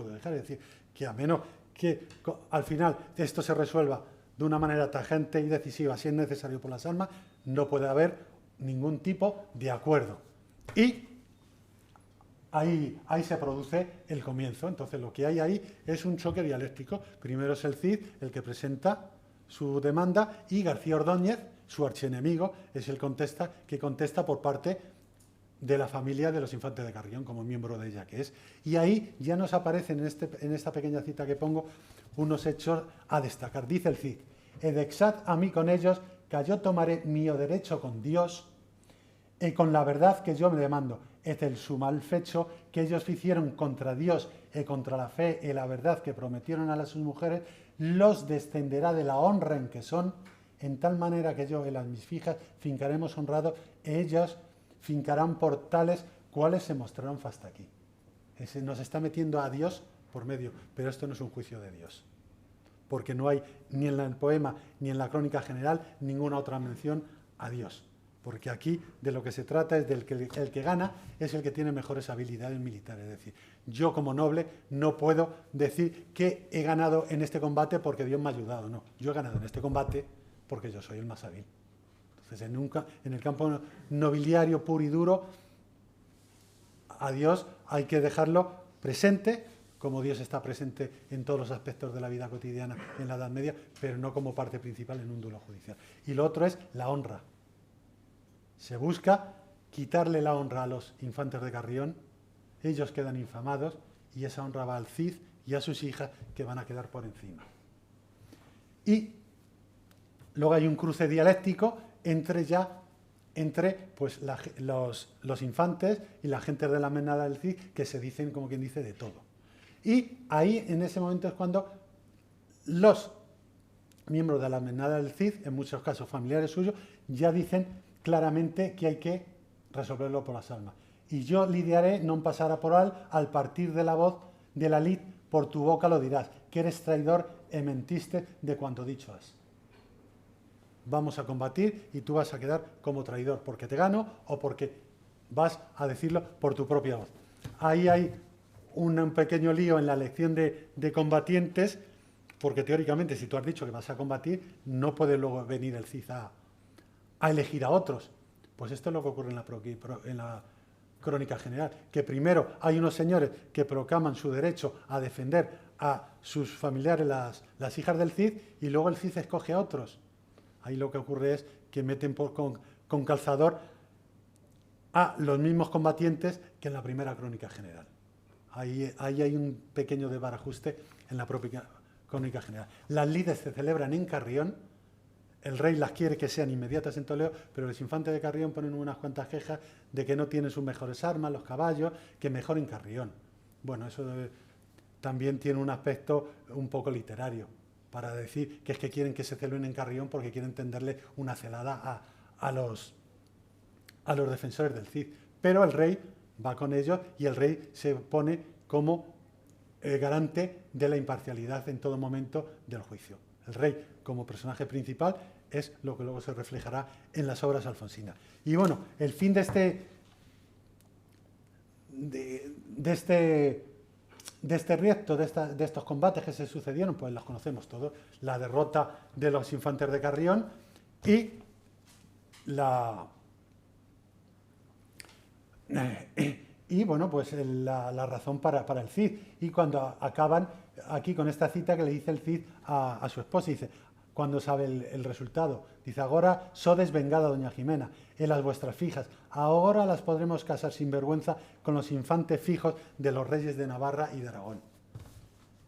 dejar. Es decir, que a menos que al final esto se resuelva de una manera tajante y decisiva, si es necesario por las almas, no puede haber ningún tipo de acuerdo. Y ahí se produce el comienzo. Entonces, lo que hay ahí es un choque dialéctico. Primero es el Cid el que presenta su demanda, y García Ordóñez, su archienemigo, es el que contesta por parte de la familia de los Infantes de Carrión, como miembro de ella que es. Y ahí ya nos aparecen en esta pequeña cita que pongo unos hechos a destacar. Dice el Cid: edexad a mí con ellos, que yo tomaré mío derecho con Dios, y con la verdad que yo me demando, es el su mal fecho que ellos hicieron contra Dios y contra la fe y la verdad que prometieron a las sus mujeres, los descenderá de la honra en que son, en tal manera que yo y las mis fijas fincaremos honrados, ellas fincarán por tales cuales se mostrarán hasta aquí. Nos está metiendo a Dios por medio, pero esto no es un juicio de Dios, porque no hay ni en el poema ni en la crónica general ninguna otra mención a Dios, porque aquí de lo que se trata es del que el que gana es el que tiene mejores habilidades militares. Es decir, yo como noble no puedo decir que he ganado en este combate porque Dios me ha ayudado, no, yo he ganado en este combate porque yo soy el más hábil. Entonces, en el campo nobiliario puro y duro, a Dios hay que dejarlo presente como Dios está presente en todos los aspectos de la vida cotidiana en la Edad Media, pero no como parte principal en un duelo judicial. Y lo otro es la honra. Se busca quitarle la honra a los infantes de Carrión, ellos quedan infamados y esa honra va al Cid y a sus hijas, que van a quedar por encima. Y luego hay un cruce dialéctico entre pues, los infantes y la gente de la manada del Cid, que se dicen, como quien dice, de todo. Y ahí, en ese momento, es cuando los miembros de la manada del Cid, en muchos casos familiares suyos, ya dicen claramente que hay que resolverlo por las almas. Y yo lidiaré, non pasará por al partir de la voz de la lid, por tu boca lo dirás, que eres traidor e mentiste de cuanto dicho has. Vamos a combatir y tú vas a quedar como traidor, porque te gano o porque vas a decirlo por tu propia voz. Ahí hay un pequeño lío en la elección de combatientes, porque teóricamente, si tú has dicho que vas a combatir, no puede luego venir el Cid a elegir a otros. Pues esto es lo que ocurre en la Crónica General, que primero hay unos señores que proclaman su derecho a defender a sus familiares, las hijas del Cid, y luego el Cid escoge a otros. Ahí lo que ocurre es que meten con calzador a los mismos combatientes que en la primera Crónica General. Ahí hay un pequeño desbarajuste en la propia Crónica General. Las lides se celebran en Carrión. El rey las quiere que sean inmediatas en Toledo, pero los infantes de Carrión ponen unas cuantas quejas de que no tienen sus mejores armas, los caballos, que mejor en Carrión. Bueno, eso también tiene un aspecto un poco literario, para decir que es que quieren que se celebren en Carrión porque quieren tenderle una celada a los defensores del Cid. Pero el rey va con ellos y el rey se pone como garante de la imparcialidad en todo momento del juicio. El rey, como personaje principal, es lo que luego se reflejará en las obras alfonsinas. Y bueno, el fin de este riesgo, de estos combates que se sucedieron, pues los conocemos todos. La derrota de los infantes de Carrión y bueno, pues la razón para el Cid. Y cuando acaban aquí con esta cita que le dice el Cid a su esposa, dice, cuando sabe el resultado, dice, agora sodes vengada doña Jimena, elas vuestras fijas, ahora las podremos casar sin vergüenza con los infantes fijos de los reyes de Navarra y de Aragón.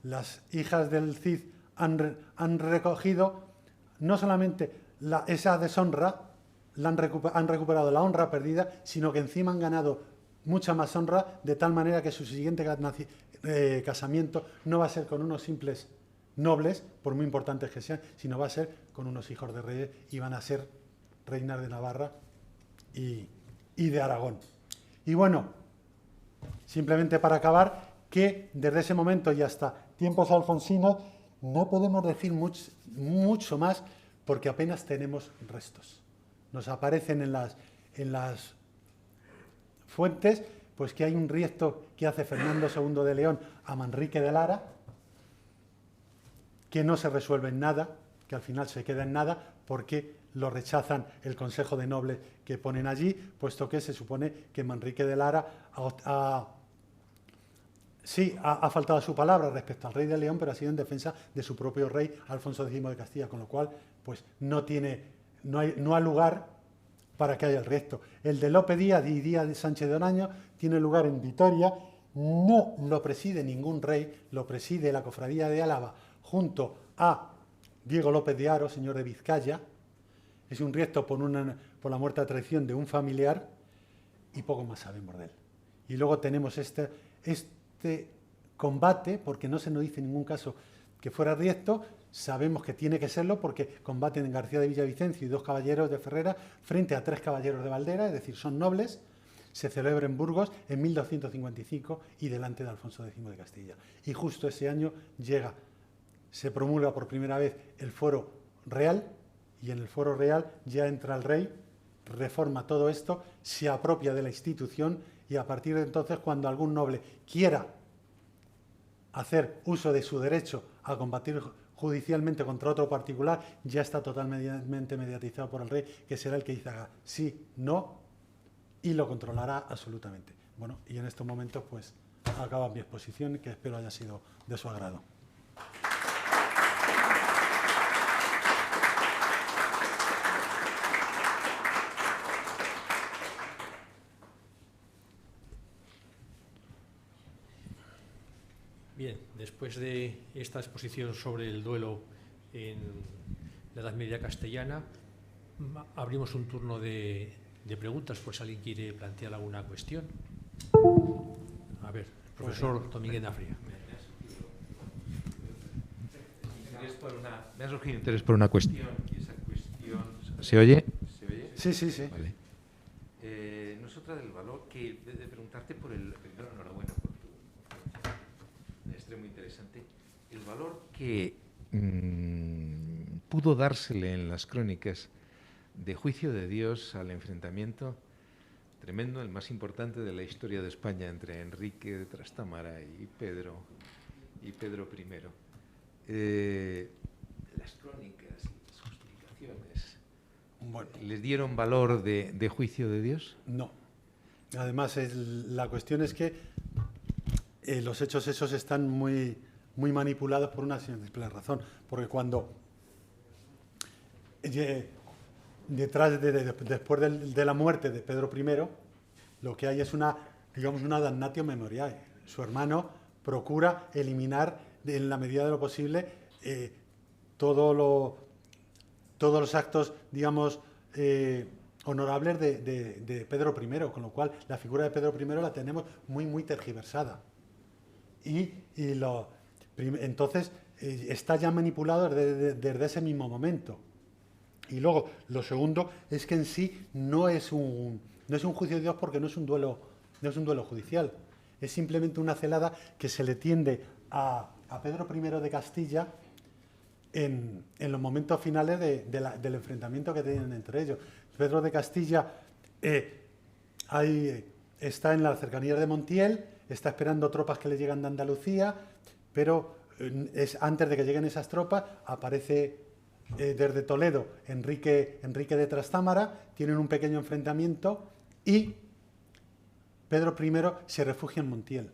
Las hijas del Cid han recogido no solamente esa deshonra, han recuperado la honra perdida, sino que encima han ganado mucha más honra, de tal manera que su siguiente casamiento no va a ser con unos simples nobles, por muy importantes que sean, sino va a ser con unos hijos de reyes y van a ser reinas de Navarra y de Aragón. Y bueno, simplemente para acabar, que desde ese momento y hasta tiempos alfonsinos no podemos decir mucho más porque apenas tenemos restos. Nos aparecen en las fuentes pues que hay un riesgo que hace Fernando II de León a Manrique de Lara, que no se resuelve en nada, que al final se queda en nada porque lo rechazan el Consejo de Nobles que ponen allí, puesto que se supone que Manrique de Lara ha faltado a su palabra respecto al rey de León, pero ha sido en defensa de su propio rey, Alfonso X de Castilla, con lo cual pues no hay lugar para que haya el resto. El de Lope Díaz y Díaz de Sánchez de Oraño tiene lugar en Vitoria, no lo preside ningún rey, lo preside la Cofradía de Álava junto a Diego López de Haro, señor de Vizcaya. Es un riesgo por la muerte a traición de un familiar y poco más sabemos de él. Y luego tenemos este combate, porque no se nos dice en ningún caso que fuera riesgo, sabemos que tiene que serlo porque combaten García de Villavicencio y 2 caballeros de Ferrera frente a 3 caballeros de Valdera, es decir, son nobles. Se celebra en Burgos en 1255 y delante de Alfonso X de Castilla. Y justo ese año se promulga por primera vez el Fuero Real, y en el Fuero Real ya entra el rey, reforma todo esto, se apropia de la institución, y a partir de entonces, cuando algún noble quiera hacer uso de su derecho a combatir judicialmente contra otro particular, ya está totalmente mediatizado por el rey, que será el que dice sí, no, y lo controlará absolutamente. Bueno, y en estos momentos, pues, acaba mi exposición, que espero haya sido de su agrado. Bien, después de esta exposición sobre el duelo en la Edad Media castellana, abrimos un turno de preguntas, por si alguien quiere plantear alguna cuestión. A ver, profesor Domínguez Nafria. Me ha surgido interés por una cuestión, y esa cuestión... ¿Se oye? ¿Se oye? Sí, sí, sí. Vale. No es otra del valor que de preguntarte por el... Primero, enhorabuena por tu extremo interesante. El valor que pudo dársele en las crónicas de juicio de Dios al enfrentamiento tremendo, el más importante de la historia de España, entre Enrique de Trastámara y Pedro I. Las crónicas, las justificaciones, Bueno, ¿les dieron valor de juicio de Dios? no. Además, la cuestión es que los hechos esos están muy manipulados por una simple razón. Porque cuando, después de la muerte de Pedro I, lo que hay es una damnatio memoriae. Su hermano procura eliminar, en la medida de lo posible, todos los actos, digamos, honorables de Pedro I, con lo cual la figura de Pedro I la tenemos muy tergiversada. Entonces está ya manipulado desde ese mismo momento. Y luego, lo segundo es que en sí no es un juicio de Dios, porque no es un duelo judicial. Es simplemente una celada que se le tiende a Pedro I de Castilla en los momentos finales del enfrentamiento que tienen entre ellos. Pedro de Castilla está en las cercanías de Montiel, está esperando tropas que le llegan de Andalucía, pero antes de que lleguen esas tropas aparece desde Toledo Enrique de Trastámara, tienen un pequeño enfrentamiento y Pedro I se refugia en Montiel.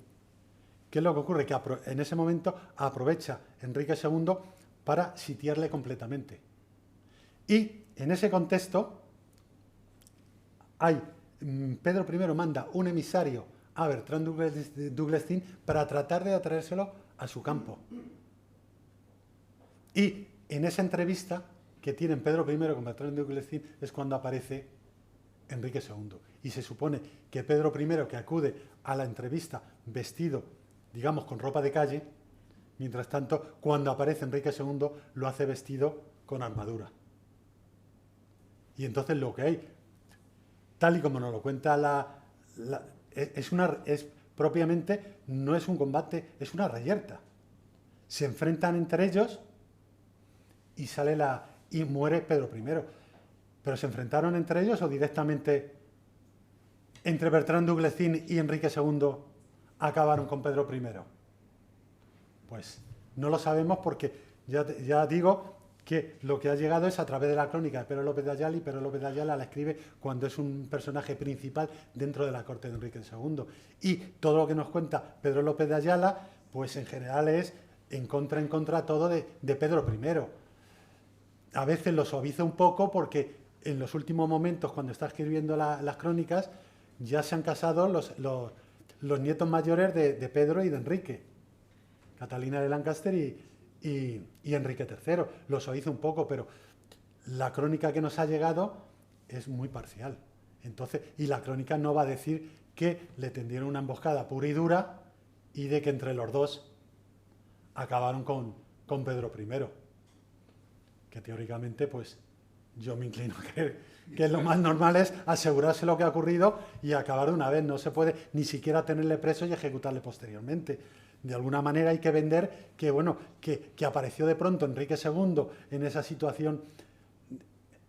¿Qué es lo que ocurre? Que en ese momento aprovecha Enrique II para sitiarle completamente. Y en ese contexto, Pedro I manda un emisario a Bertrand d'Augustin para tratar de atraérselo a su campo. Y en esa entrevista que tienen Pedro I con Bertrand d'Augustin es cuando aparece Enrique II. Y se supone que Pedro I, que acude a la entrevista vestido, digamos, con ropa de calle, mientras tanto, cuando aparece Enrique II, lo hace vestido con armadura. Y entonces lo que hay, tal y como nos lo cuenta propiamente, no es un combate, es una reyerta. Se enfrentan entre ellos y muere Pedro I. ¿Pero se enfrentaron entre ellos o directamente entre Bertrand d'Augustin y Enrique II acabaron con Pedro I? Pues no lo sabemos, porque ya digo que lo que ha llegado es a través de la crónica de Pedro López de Ayala, y Pedro López de Ayala la escribe cuando es un personaje principal dentro de la corte de Enrique II. Y todo lo que nos cuenta Pedro López de Ayala, pues en general es en contra todo de Pedro I. A veces lo suaviza un poco porque en los últimos momentos, cuando está escribiendo las crónicas, ya se han casado los nietos mayores de Pedro y de Enrique, Catalina de Lancaster y Enrique III. Lo suaviza un poco, pero la crónica que nos ha llegado es muy parcial. Entonces, y la crónica no va a decir que le tendieron una emboscada pura y dura y de que entre los dos acabaron con Pedro I. Que teóricamente, pues, yo me inclino a creer que lo más normal es asegurarse lo que ha ocurrido y acabar de una vez. No se puede ni siquiera tenerle preso y ejecutarle posteriormente. De alguna manera hay que vender que apareció de pronto Enrique II en esa situación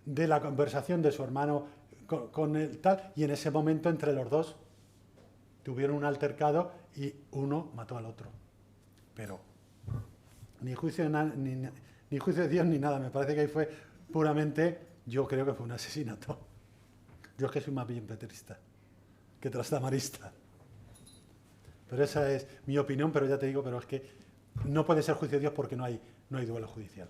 de la conversación de su hermano con el tal, y en ese momento entre los dos tuvieron un altercado y uno mató al otro. Pero ni juicio de Dios ni nada, me parece que ahí fue puramente, yo creo que fue un asesinato. Yo es que soy más bien petrista que trastamarista. Pero esa es mi opinión, pero ya te digo, pero es que no puede ser juicio de Dios porque no hay duelo judicial.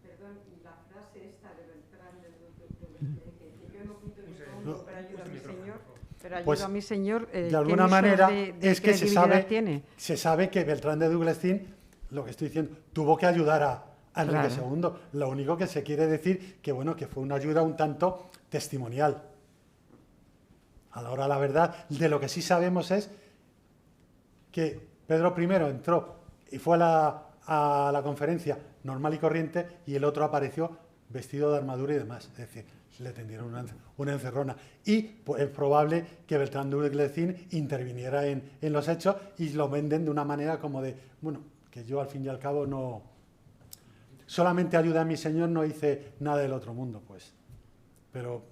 Perdón, y la frase esta de Beltrán de Duglestin, que yo no quito mi fondo, pero ayudo a mi Señor, pero ayudo Pues, a mi Señor, de alguna manera es que tiene. se sabe que Beltrán de Duglestin, lo que estoy diciendo, tuvo que ayudar a Enrique Claro. II. Lo único que se quiere decir que bueno, que fue una ayuda un tanto testimonial. A la hora de la verdad, de lo que sí sabemos es que Pedro I entró y fue a la conferencia normal y corriente, y el otro apareció vestido de armadura y demás. Es decir, le tendieron una encerrona. Y pues, es probable que Beltrán de Duglestin interviniera en los hechos, y lo venden de una manera como de, bueno, que yo al fin y al cabo no... Solamente ayudé a mi señor, no hice nada del otro mundo, pues. Pero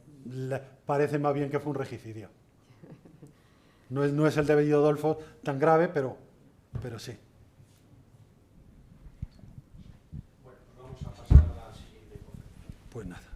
parece más bien que fue un regicidio. No es el de Bellidolfo tan grave, pero sí. Bueno, pues vamos a pasar a la siguiente. Pues nada.